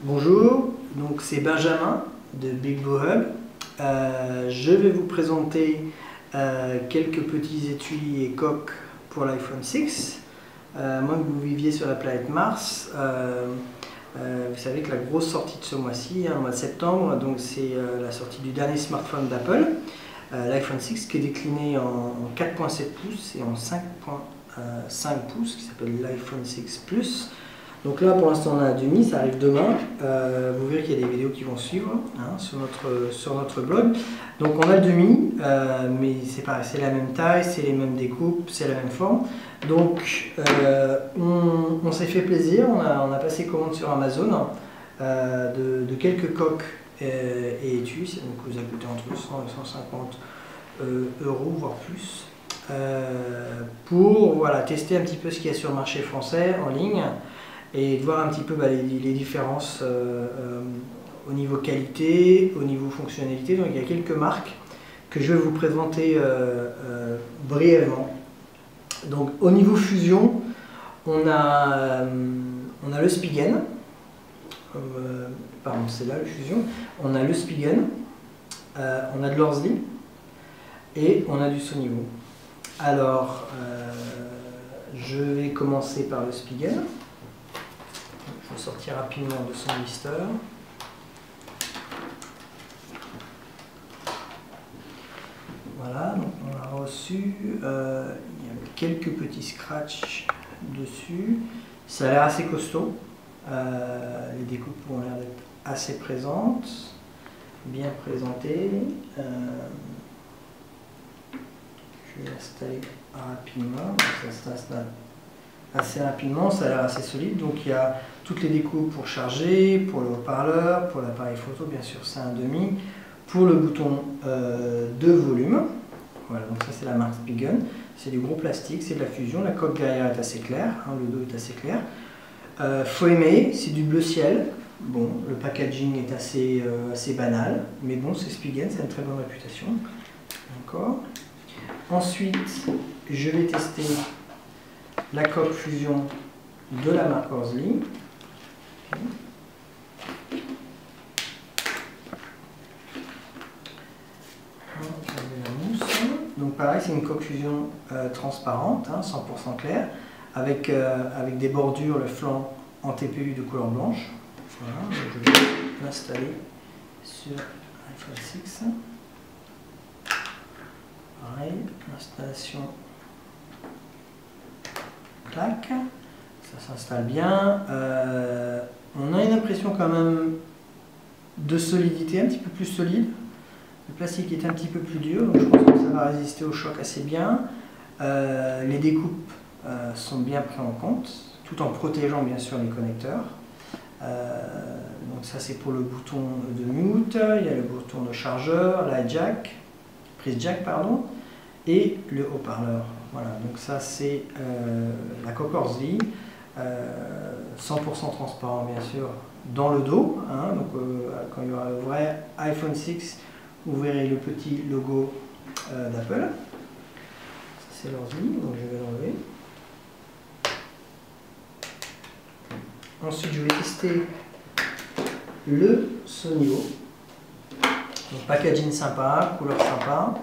Bonjour, donc c'est Benjamin de Big Blue Hub. Je vais vous présenter quelques petits étuis et coques pour l'iPhone 6. Moi que vous viviez sur la planète Mars, vous savez que la grosse sortie de ce mois-ci, le mois de septembre, donc c'est la sortie du dernier smartphone d'Apple, l'iPhone 6 qui est décliné en 4.7 pouces et en 5.5 pouces qui s'appelle l'iPhone 6 Plus. Donc là pour l'instant on a un demi, ça arrive demain, vous verrez qu'il y a des vidéos qui vont suivre sur notre blog. Donc on a le demi, mais c'est pareil, c'est la même taille, c'est les mêmes découpes, c'est la même forme. Donc on s'est fait plaisir, on a passé commande sur Amazon de quelques coques et étuis, ça nous a coûté entre 100 et 150 euros, voire plus, pour tester un petit peu ce qu'il y a sur le marché français en ligne, et de voir un petit peu les différences au niveau qualité, au niveau fonctionnalité. Donc il y a quelques marques que je vais vous présenter brièvement. Donc au niveau fusion, on a le Spigen, pardon c'est là le fusion, on a le Spigen, on a de l'Orsly et on a du Sonivo. Alors je vais commencer par le Spigen. Je vais sortir rapidement de son blister. Voilà, donc on a reçu, il y a quelques petits scratchs dessus. Ça a l'air assez costaud. Les découpes ont l'air d'être assez présentes, bien présentées. Je vais l'installer rapidement. Ça s'installe assez rapidement, ça a l'air assez solide. Donc il y a toutes les découpes pour charger, pour le haut-parleur, pour l'appareil photo, bien sûr c'est un demi, pour le bouton de volume. Voilà, donc ça c'est la marque Spigen, c'est du gros plastique, c'est de la fusion, la coque derrière est assez claire, le dos est assez clair. Faut aimer, c'est du bleu ciel. Bon, le packaging est assez banal, mais bon c'est Spigen, ça a une très bonne réputation. D'accord. Ensuite, je vais tester la coque fusion de la marque Orsly. Donc pareil, c'est une coque fusion transparente, 100% claire, avec des bordures, le flanc en TPU de couleur blanche. Voilà, donc je vais l'installer sur l'iPhone 6. Pareil, installation. Clac, ça s'installe bien. On a une impression quand même de solidité, un petit peu plus solide. Le plastique est un petit peu plus dur, donc je pense que ça va résister au choc assez bien. Les découpes sont bien prises en compte, tout en protégeant bien sûr les connecteurs. Donc ça c'est pour le bouton de mute, il y a le bouton de chargeur, la prise jack pardon, et le haut-parleur. Voilà, donc ça c'est la coque Orsly, 100% transparent bien sûr dans le dos. Donc quand il y aura le vrai iPhone 6, vous verrez le petit logo d'Apple. C'est l'Orsly, donc je vais l'enlever. Ensuite je vais tester le Sonivo. Donc packaging sympa, couleur sympa.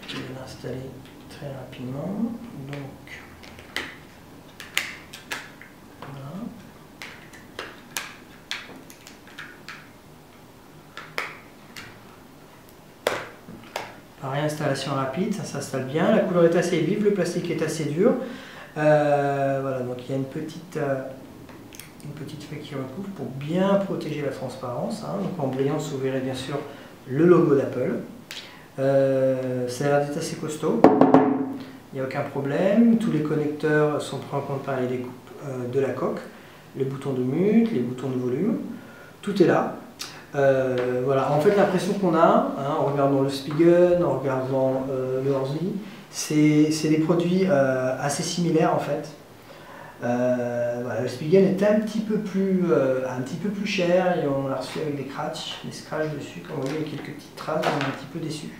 Je vais l'installer très rapidement. Donc, voilà. Pareil, installation rapide, ça s'installe bien. La couleur est assez vive, le plastique est assez dur. Voilà, donc il y a une petite feuille qui recouvre pour bien protéger la transparence. Donc en brillance, vous verrez bien sûr le logo d'Apple. Ça a l'air d'être assez costaud, il n'y a aucun problème. Tous les connecteurs sont pris en compte par les découpes de la coque, les boutons de mute, les boutons de volume, tout est là. Voilà, en fait l'impression qu'on a en regardant le Spigen, en regardant le Orsly, c'est des produits assez similaires en fait. Voilà, le Spigen est un petit peu plus cher et on l'a reçu avec des scratchs dessus. Comme vous voyez, il y a quelques petites traces, on est un petit peu déçus.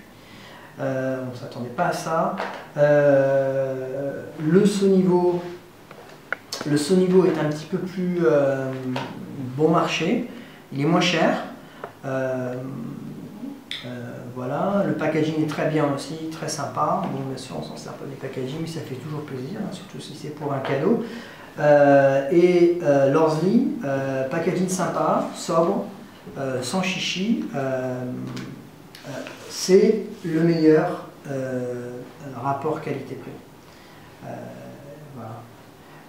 On ne s'attendait pas à ça. Le saut niveau est un petit peu plus bon marché, il est moins cher. Voilà, le packaging est très bien aussi, très sympa. Bon, bien sûr, on s'en sert pas des packaging, mais ça fait toujours plaisir, hein, surtout si c'est pour un cadeau. Lorsley, packaging sympa, sobre, sans chichi. C'est le meilleur rapport qualité-prix. Voilà.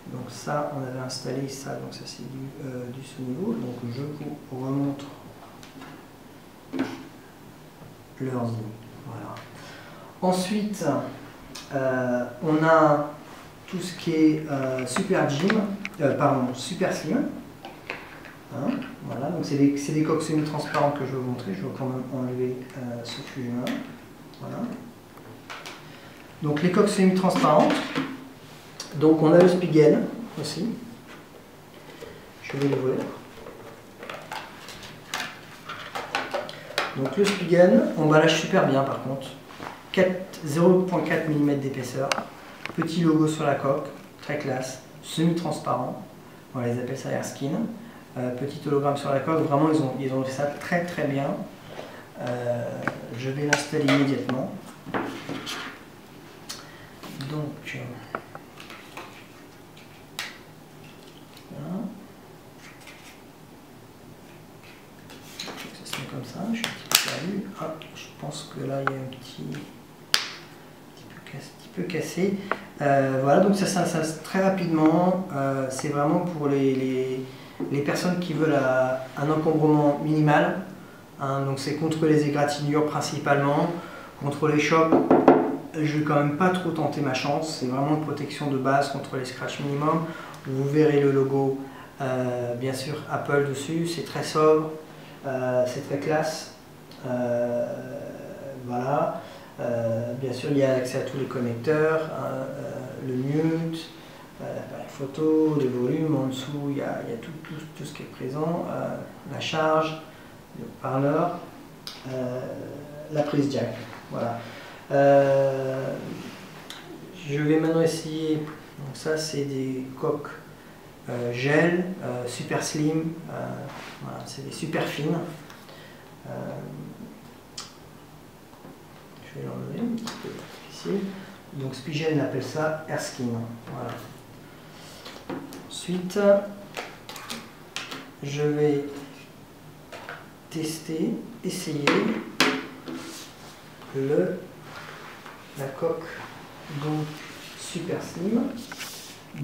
Donc ça, on avait installé ça, donc ça c'est du sous-niveau. Donc je vous remontre le Lorsley. Voilà. Ensuite, on a tout ce qui est Super Slim. Hein, voilà, donc c'est des coques semi-transparentes que je vais vous montrer. Je vais quand même enlever ce fusion-là. Voilà. Donc les coques semi-transparentes. Donc on a le Spigen aussi. Je vais l'ouvrir. Donc le Spigen, emballage super bien par contre. 0,4 mm d'épaisseur. Petit logo sur la coque, très classe. Semi-transparent. On les appelle ça Airskin. Petit hologramme sur la coque, vraiment ils ont fait ça très très bien. Je vais l'installer immédiatement. Donc voilà. Ça se met comme ça, je suis un petit peu perdu. Ah, je pense que là il y a un petit peu cassé. Voilà, donc ça s'installe très rapidement. C'est vraiment pour les personnes qui veulent un encombrement minimal, hein, donc c'est contre les égratignures principalement, contre les chocs, je vais quand même pas trop tenter ma chance, c'est vraiment une protection de base contre les scratchs minimum. Vous verrez le logo, bien sûr Apple dessus, c'est très sobre, c'est très classe, voilà. Bien sûr il y a accès à tous les connecteurs, hein, le mute, l'appareil photo, le volume, en dessous il y a tout ce qui est présent, la charge, le haut-parleur, la prise jack. Voilà. Je vais maintenant essayer, donc ça c'est des coques gel, super slim, voilà, c'est des super fines. Je vais l'enlever un petit peu difficile. Donc Spigen appelle ça Airskin. Voilà. Ensuite, je vais essayer la coque donc super slim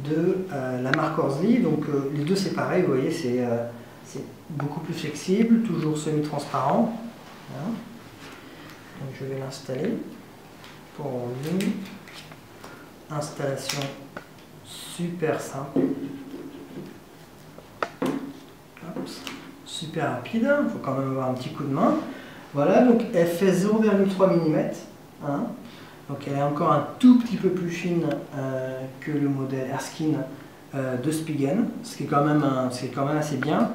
de la marque Lorsley. Donc les deux c'est pareil, vous voyez, c'est beaucoup plus flexible, toujours semi-transparent. Voilà. Donc je vais l'installer pour une installation super simple. Hop, super rapide, il faut quand même avoir un petit coup de main. Voilà, donc elle fait 0,3 mm. Hein, donc elle est encore un tout petit peu plus fine que le modèle Airskin de Spigen, ce qui est quand même assez bien.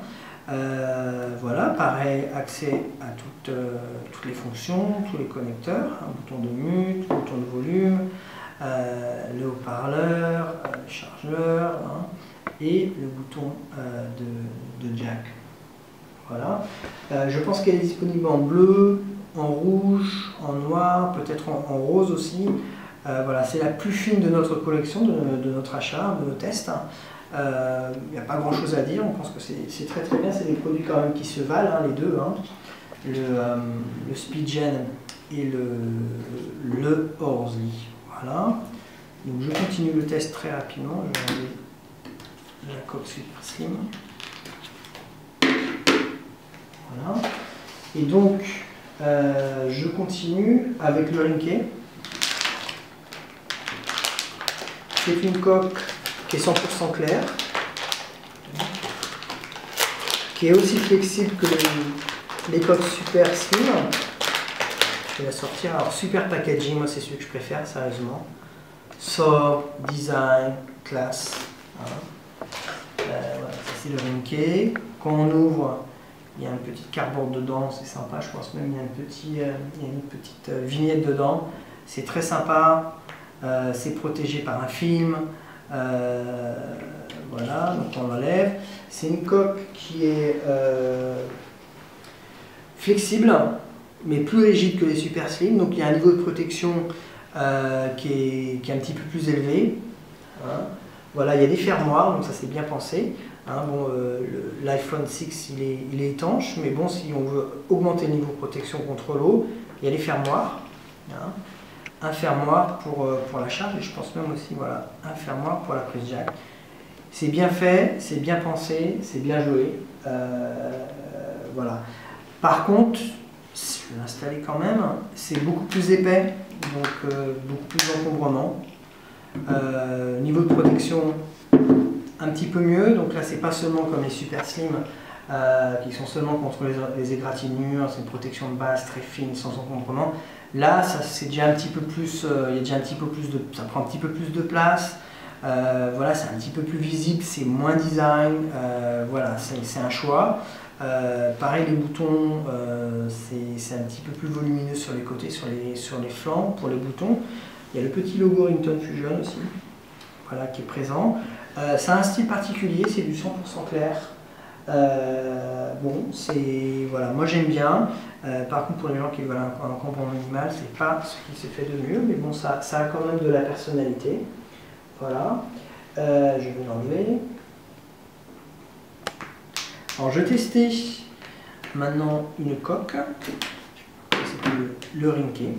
Voilà, pareil, accès à toutes les fonctions, tous les connecteurs, un bouton de mute, bouton de volume, le haut-parleur, le chargeur, hein, et le bouton de jack. Voilà. Je pense qu'elle est disponible en bleu, en rouge, en noir, peut-être en rose aussi. Voilà, c'est la plus fine de notre collection, de notre achat, de nos tests. Il n'y a pas grand chose à dire, on pense que c'est très très bien, c'est des produits quand même qui se valent, hein, les deux, hein. Le Spigen et le Lorsley. Voilà. Donc je continue le test très rapidement, je vais enlever la coque super slim. Voilà. Et donc je continue avec le Rinke. C'est une coque qui est 100% claire, qui est aussi flexible que les coques super slim. Je vais la sortir. Alors super packaging, moi c'est celui que je préfère, sérieusement. Sobre, design, classe. Hein. Voilà, ça c'est le Rinke. Quand on ouvre, il y a une petite cardboard dedans, c'est sympa. Je pense même qu'il y a une petite vignette dedans. C'est très sympa. C'est protégé par un film. Voilà, donc on l'enlève. C'est une coque qui est flexible, mais plus rigide que les Super Slim. Donc il y a un niveau de protection qui est un petit peu plus élevé. Hein. Voilà, il y a des fermoirs, donc ça c'est bien pensé. Hein, bon, l'iPhone 6 il est étanche, mais bon, si on veut augmenter le niveau de protection contre l'eau, il y a les fermoirs. Hein. Un fermoir pour la charge, et je pense même aussi, voilà, un fermoir pour la prise jack. C'est bien fait, c'est bien pensé, c'est bien joué. Voilà. Par contre, je vais l'installer quand même, c'est beaucoup plus épais, donc beaucoup plus d'encombrement. Niveau de protection, un petit peu mieux. Donc là, c'est pas seulement comme les Super Slim qui sont seulement contre les égratignures, c'est une protection de base très fine, sans encombrement. Là, c'est déjà un petit peu plus, il y a déjà un petit peu plus de, ça prend un petit peu plus de place. Voilà, c'est un petit peu plus visible, c'est moins design. Voilà, c'est un choix. Pareil, les boutons, c'est un petit peu plus volumineux sur les côtés, sur les flancs pour les boutons. Il y a le petit logo Ringtone Fusion aussi, voilà, qui est présent. Ça a un style particulier, c'est du 100% clair. Bon, c'est voilà, moi j'aime bien. Par contre, pour les gens qui veulent un encombrement minimal, c'est pas ce qui se fait de mieux, mais bon, ça a quand même de la personnalité. Voilà. Je vais l'enlever. Alors, je testais maintenant une coque. C'est le Rinke.